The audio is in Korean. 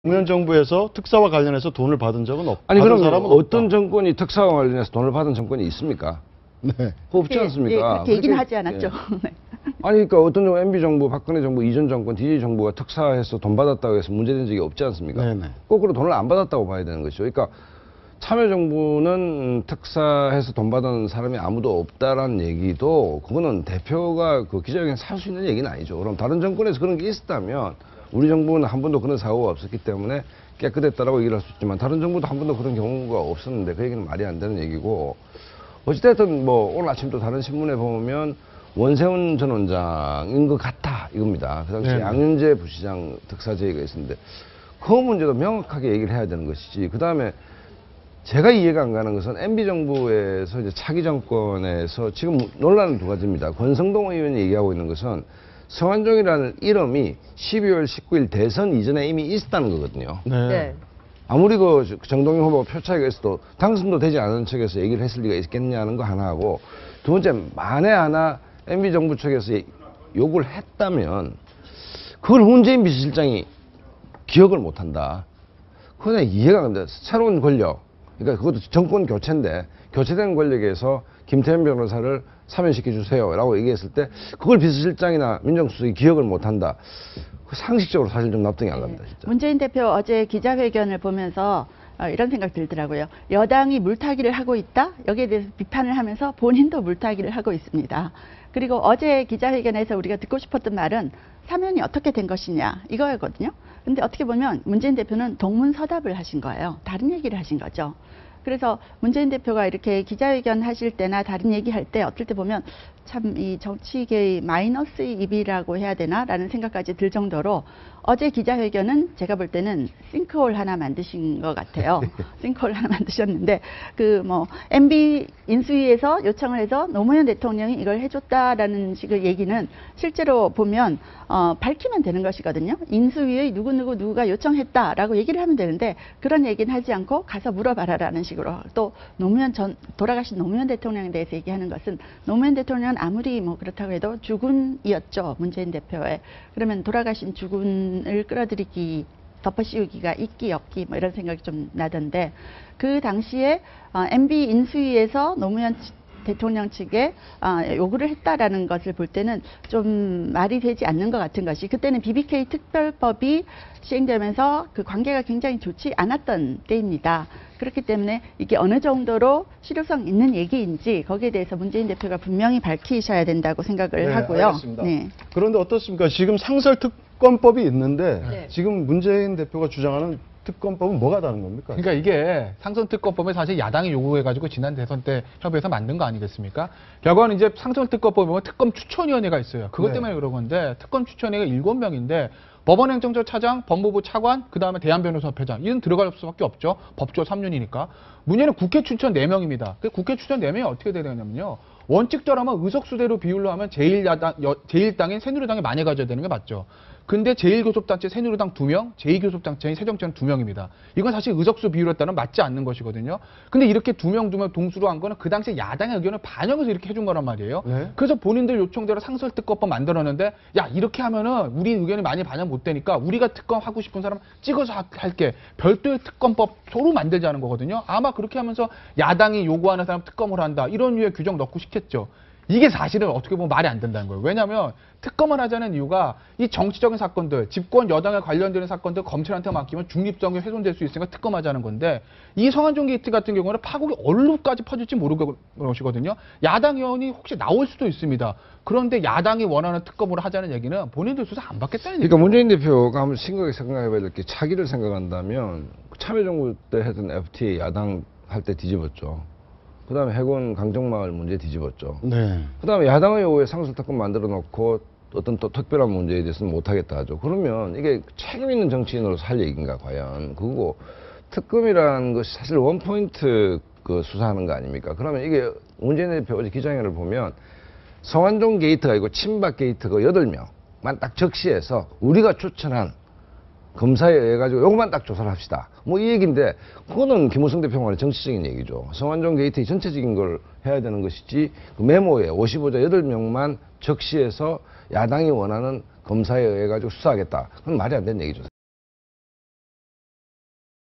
노무현 정부에서 특사와 관련해서 돈을 받은 적은 아니 그럼 사람은 어떤 없다. 정권이 특사와 관련해서 돈을 받은 정권이 있습니까? 네. 없지 않습니까? 그렇게 얘기는 그렇게, 하지 않았죠. 네. 아니 그러니까 어떤 정부 MB 정부, 박근혜 정부, 이전 정권, DJ 정부가 특사해서 돈 받았다고 해서 문제된 적이 없지 않습니까? 네네. 거꾸로 돈을 안 받았다고 봐야 되는 것이죠. 그러니까 참여정부는 특사해서 돈 받은 사람이 아무도 없다라는 얘기도 그거는 대표가 그 기자회견에서 할 수 있는 얘기는 아니죠. 그럼 다른 정권에서 그런 게 있었다면 우리 정부는 한 번도 그런 사고가 없었기 때문에 깨끗했다라고 얘기를 할 수 있지만 다른 정부도 한 번도 그런 경우가 없었는데 그 얘기는 말이 안 되는 얘기고 어찌됐든 뭐 오늘 아침도 다른 신문에 보면 원세훈 전 원장인 것 같아 이겁니다. 그 당시 네네. 양윤재 부시장 특사 제의가 있었는데 그 문제도 명확하게 얘기를 해야 되는 것이지. 그 다음에 제가 이해가 안 가는 것은 MB 정부에서 이제 차기 정권에서 지금 논란은 두 가지입니다. 권성동 의원이 얘기하고 있는 것은 성완종이라는 이름이 12월 19일 대선 이전에 이미 있었다는 거거든요. 네. 네. 아무리 그 정동영 후보가 표 차이가 있어도 당선도 되지 않은 측에서 얘기를 했을 리가 있겠냐는 거 하나 하고 두 번째 만에 하나 MB 정부 측에서 요구를 했다면 그걸 문재인 비서실장이 기억을 못한다. 그건 이해가 안 됩니다. 새로운 권력, 그러니까 그것도 정권 교체인데 교체된 권력에서 김태현 변호사를 사면시켜 주세요라고 얘기했을 때 그걸 비서실장이나 민정수석이 기억을 못한다. 상식적으로 사실 좀 납득이 안 갑니다. 진짜. 문재인 대표 어제 기자회견을 보면서 이런 생각 들더라고요. 여당이 물타기를 하고 있다? 여기에 대해서 비판을 하면서 본인도 물타기를 하고 있습니다. 그리고 어제 기자회견에서 우리가 듣고 싶었던 말은 사면이 어떻게 된 것이냐 이거였거든요. 근데 어떻게 보면 문재인 대표는 동문서답을 하신 거예요. 다른 얘기를 하신 거죠. 그래서 문재인 대표가 이렇게 기자회견 하실 때나 다른 얘기할 때 어떨 때 보면 참 이 정치계의 마이너스 입이라고 해야 되나라는 생각까지 들 정도로 어제 기자회견은 제가 볼 때는 싱크홀 하나 만드신 것 같아요. 싱크홀 하나 만드셨는데 그 뭐 MB 인수위에서 요청을 해서 노무현 대통령이 이걸 해줬다라는 식의 얘기는 실제로 보면 밝히면 되는 것이거든요. 인수위의 누구가 요청했다라고 얘기를 하면 되는데 그런 얘기는 하지 않고 가서 물어봐라라는 식으로 또 돌아가신 노무현 대통령에 대해서 얘기하는 것은 노무현 대통령은 아무리 뭐 그렇다고 해도 주군이었죠. 문재인 대표의. 그러면 돌아가신 주군을 끌어들이기 덮어씌우기가 있기 없기 뭐 이런 생각이 좀 나던데 그 당시에 MB 인수위에서 노무현 대통령 측에 요구를 했다라는 것을 볼 때는 좀 말이 되지 않는 것 같은 것이 그때는 BBK 특별법이 시행되면서 그 관계가 굉장히 좋지 않았던 때입니다. 그렇기 때문에 이게 어느 정도로 실효성 있는 얘기인지 거기에 대해서 문재인 대표가 분명히 밝히셔야 된다고 생각을 하고요. 알겠습니다. 네. 그런데 어떻습니까? 지금 상설특검법이 있는데 네. 지금 문재인 대표가 주장하는 특검법은 뭐가 다른 겁니까? 그러니까 이게 상설특검법은 사실 야당이 요구해가지고 지난 대선 때 협의해서 만든 거 아니겠습니까? 결과는 이제 상설특검법에 보면 특검 추천위원회가 있어요. 그것 네. 때문에 그런 건데 특검 추천위가 7명인데 법원행정처 차장, 법무부 차관, 그 다음에 대한변호사협회장 이는 들어갈 수밖에 없죠. 법조 3년이니까. 문제는 국회 추천 4명입니다. 그 국회 추천 4명이 어떻게 되냐면요. 원칙대로라면 의석수대로 비율로 하면 제1당인 새누리당이 많이 가져야 되는 게 맞죠. 근데 제1교섭단체 새누리당 2명, 제2교섭단체인 새정치는 2명입니다. 이건 사실 의석수 비율에 따라 맞지 않는 것이거든요. 근데 이렇게 2명 동수로 한 거는 그 당시에 야당의 의견을 반영해서 이렇게 해준 거란 말이에요. 네. 그래서 본인들 요청대로 상설특검법 만들었는데 야 이렇게 하면은 우리 의견이 많이 반영 못 되니까 우리가 특검 하고 싶은 사람 찍어서 할게. 별도의 특검법 서로 만들자는 거거든요. 아마 그렇게 하면서 야당이 요구하는 사람 특검을 한다. 이런 류의 규정 넣고 싶겠죠. 이게 사실은 어떻게 보면 말이 안 된다는 거예요. 왜냐하면 특검을 하자는 이유가 이 정치적인 사건들, 집권 여당에 관련되는 사건들 검찰한테 맡기면 중립성이 훼손될 수 있으니까 특검하자는 건데 이 성완종 게이트 같은 경우는 파국이 어디까지 퍼질지 모르는 것이거든요. 야당 의원이 혹시 나올 수도 있습니다. 그런데 야당이 원하는 특검으로 하자는 얘기는 본인들 수사 안 받겠다는 얘기죠. 그러니까 문재인 대표가 한번 심각하게 생각해봐야 될 게 차기를 생각한다면 참여정부 때 했던 FTA 야당 할 때 뒤집었죠. 그 다음에 해군 강정마을 문제 뒤집었죠. 네. 그 다음에 야당의 요구에 상설특검 만들어 놓고 어떤 또 특별한 문제에 대해서는 못하겠다 하죠. 그러면 이게 책임 있는 정치인으로서 할 얘기인가 과연. 그리고 특검이라는 것이 사실 원포인트 그 수사하는 거 아닙니까? 그러면 이게 문재인 대표 어제 기자회견을 보면 성완종 게이트가 아니고 친박 게이트가 8명만 딱 적시해서 우리가 추천한 검사에 의해 가지고 요것만 딱 조사를 합시다. 뭐 이 얘기인데 그거는 김무성 대표 말의 정치적인 얘기죠. 성완종 게이트의 전체적인 걸 해야 되는 것이지 그 메모에 55자 8명만 적시해서 야당이 원하는 검사에 의해 가지고 수사하겠다. 그건 말이 안 되는 얘기죠.